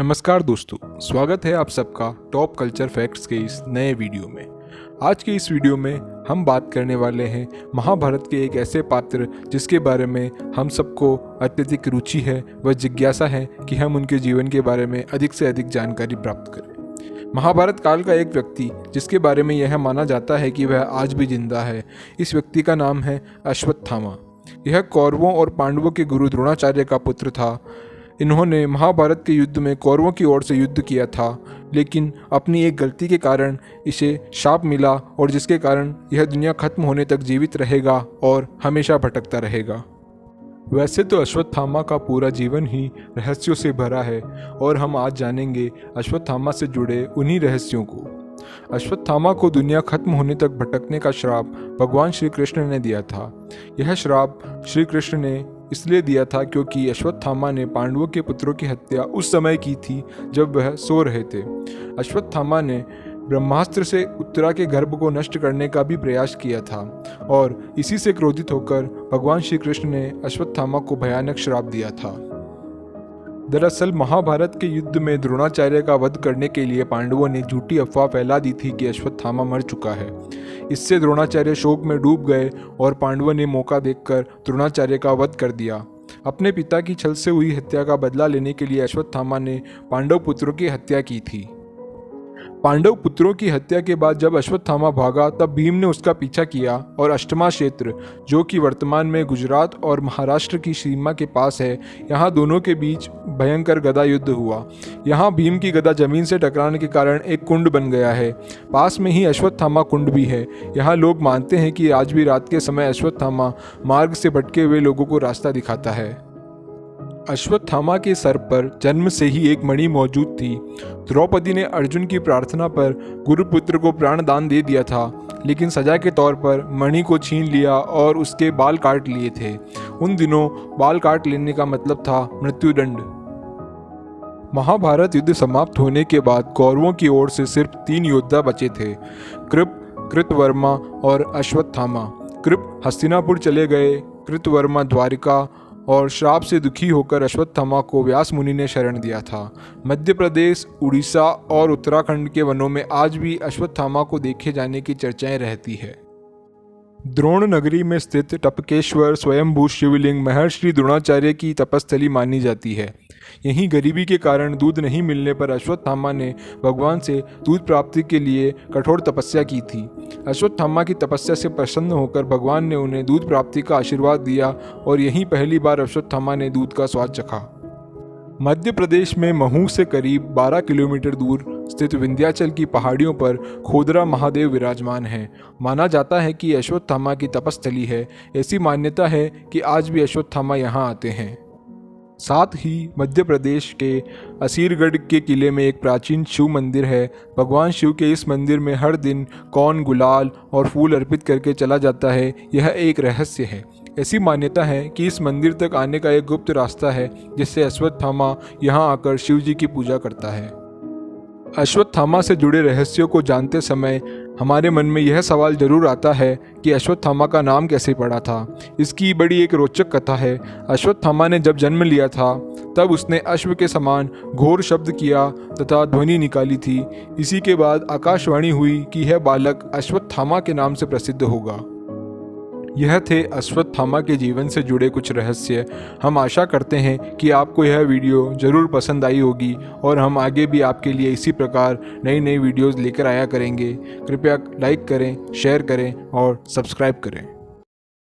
नमस्कार दोस्तों, स्वागत है आप सबका टॉप कल्चर फैक्ट्स के इस नए वीडियो में। आज के इस वीडियो में हम बात करने वाले हैं महाभारत के एक ऐसे पात्र जिसके बारे में हम सबको अत्यधिक रुचि है व जिज्ञासा है कि हम उनके जीवन के बारे में अधिक से अधिक जानकारी प्राप्त करें। महाभारत काल का एक व्यक्ति जिसके बारे में यह माना जाता है कि वह आज भी जिंदा है, इस व्यक्ति का नाम है अश्वत्थामा। यह कौरवों और पांडवों के गुरु द्रोणाचार्य का पुत्र था। इन्होंने महाभारत के युद्ध में कौरवों की ओर से युद्ध किया था, लेकिन अपनी एक गलती के कारण इसे शाप मिला और जिसके कारण यह दुनिया खत्म होने तक जीवित रहेगा और हमेशा भटकता रहेगा। वैसे तो अश्वत्थामा का पूरा जीवन ही रहस्यों से भरा है और हम आज जानेंगे अश्वत्थामा से जुड़े उन्हीं रहस्यों को। अश्वत्थामा को दुनिया खत्म होने तक भटकने का श्राप भगवान श्री कृष्ण ने दिया था। यह श्राप श्री कृष्ण ने इसलिए दिया था क्योंकि अश्वत्थामा ने पांडवों के पुत्रों की हत्या उस समय की थी जब वह सो रहे थे। अश्वत्थामा ने ब्रह्मास्त्र से उत्तरा के गर्भ को नष्ट करने का भी प्रयास किया था और इसी से क्रोधित होकर भगवान श्री कृष्ण ने अश्वत्थामा को भयानक श्राप दिया था। दरअसल महाभारत के युद्ध में द्रोणाचार्य का वध करने के लिए पांडवों ने झूठी अफवाह फैला दी थी कि अश्वत्थामा मर चुका है। इससे द्रोणाचार्य शोक में डूब गए और पांडवों ने मौका देखकर द्रोणाचार्य का वध कर दिया। अपने पिता की छल से हुई हत्या का बदला लेने के लिए अश्वत्थामा ने पांडव पुत्रों की हत्या की थी। पांडव पुत्रों की हत्या के बाद जब अश्वत्थामा भागा तब भीम ने उसका पीछा किया और अष्टमा क्षेत्र, जो कि वर्तमान में गुजरात और महाराष्ट्र की सीमा के पास है, यहाँ दोनों के बीच भयंकर गदा युद्ध हुआ। यहाँ भीम की गदा जमीन से टकराने के कारण एक कुंड बन गया है। पास में ही अश्वत्थामा कुंड भी है। यहाँ लोग मानते हैं कि आज भी रात के समय अश्वत्थामा मार्ग से भटके हुए लोगों को रास्ता दिखाता है। अश्वत्थामा के सर पर जन्म से ही एक मणि मौजूद थी। द्रौपदी ने अर्जुन की प्रार्थना पर गुरुपुत्र को प्राण दान दे दिया था, लेकिन सजा के तौर पर मणि को छीन लिया और उसके बाल काट लिए थे। उन दिनों बाल काट लेने का मतलब था मृत्युदंड। महाभारत युद्ध समाप्त होने के बाद कौरवों की ओर से सिर्फ 3 योद्धा बचे थे, कृप, कृतवर्मा और अश्वत्थामा। कृप हस्तिनापुर चले गए, कृतवर्मा द्वारिका, और श्राप से दुखी होकर अश्वत्थामा को व्यास मुनि ने शरण दिया था। मध्य प्रदेश, उड़ीसा और उत्तराखंड के वनों में आज भी अश्वत्थामा को देखे जाने की चर्चाएं रहती है। द्रोण नगरी में स्थित टपकेश्वर स्वयंभू शिवलिंग महर्षि द्रोणाचार्य की तपस्थली मानी जाती है। यहीं गरीबी के कारण दूध नहीं मिलने पर अश्वत्थामा ने भगवान से दूध प्राप्ति के लिए कठोर तपस्या की थी। अश्वत्थामा की तपस्या से प्रसन्न होकर भगवान ने उन्हें दूध प्राप्ति का आशीर्वाद दिया और यहीं पहली बार अश्वत्थामा ने दूध का स्वाद चखा। मध्य प्रदेश में महू से करीब 12 किलोमीटर दूर स्थित विंध्याचल की पहाड़ियों पर खोदरा महादेव विराजमान हैं। माना जाता है कि अश्वत्थामा की तपस्थली है। ऐसी मान्यता है कि आज भी अश्वत्थामा यहाँ आते हैं। साथ ही मध्य प्रदेश के असीरगढ़ के किले में एक प्राचीन शिव मंदिर है। भगवान शिव के इस मंदिर में हर दिन कौन गुलाल और फूल अर्पित करके चला जाता है, यह एक रहस्य है। ऐसी मान्यता है कि इस मंदिर तक आने का एक गुप्त रास्ता है जिससे अश्वत्थामा यहाँ आकर शिव जी की पूजा करता है। अश्वत्थामा से जुड़े रहस्यों को जानते समय हमारे मन में यह सवाल जरूर आता है कि अश्वत्थामा का नाम कैसे पड़ा था। इसकी बड़ी एक रोचक कथा है। अश्वत्थामा ने जब जन्म लिया था तब उसने अश्व के समान घोर शब्द किया तथा ध्वनि निकाली थी। इसी के बाद आकाशवाणी हुई कि यह बालक अश्वत्थामा के नाम से प्रसिद्ध होगा। यह थे अश्वत्थामा के जीवन से जुड़े कुछ रहस्य। हम आशा करते हैं कि आपको यह वीडियो ज़रूर पसंद आई होगी और हम आगे भी आपके लिए इसी प्रकार नई नई वीडियोज़ लेकर आया करेंगे। कृपया लाइक करें, शेयर करें और सब्सक्राइब करें।